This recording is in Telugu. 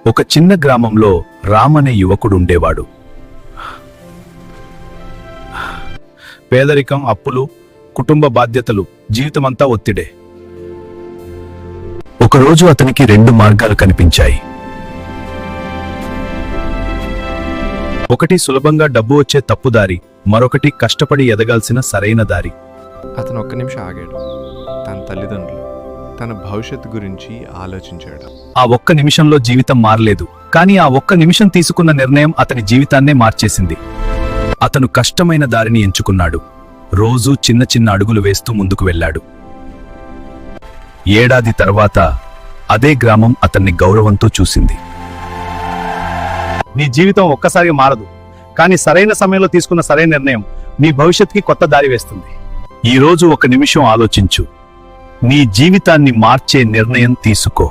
ఒక చిన్న గ్రామంలో రామ్ అనే యువకుడుండేవాడు. పేదరికం, అప్పులు, కుటుంబ బాధ్యతలు, జీవితమంతా ఒత్తిడే. ఒకరోజు అతనికి రెండు మార్గాలు కనిపించాయి. ఒకటి సులభంగా డబ్బు వచ్చే తప్పుదారి, మరొకటి కష్టపడి ఎదగాల్సిన సరైన దారి. అతను ఒక్క నిమిషం ఆగాడు. తన తల్లిదండ్రులు, తన భవిష్యత్తు గురించి ఆలోచించాడు. ఆ ఒక్క నిమిషంలో జీవితం మారలేదు, కానీ ఆ ఒక్క నిమిషం తీసుకున్న నిర్ణయం అతని జీవితాన్నే మార్చేసింది. అతను కష్టమైన దారిని ఎంచుకున్నాడు. రోజూ చిన్న చిన్న అడుగులు వేస్తూ ముందుకు వెళ్ళాడు. ఏడాది తర్వాత అదే గ్రామం అతన్ని గౌరవంతో చూసింది. నీ జీవితం ఒక్కసారి మారదు, కానీ సరైన సమయంలో తీసుకున్న సరైన నిర్ణయం నీ భవిష్యత్తుకి కొత్త దారి వేస్తుంది. ఈ రోజు ఒక నిమిషం ఆలోచించు. నీ జీవితాన్ని మార్చే నిర్ణయం తీసుకో.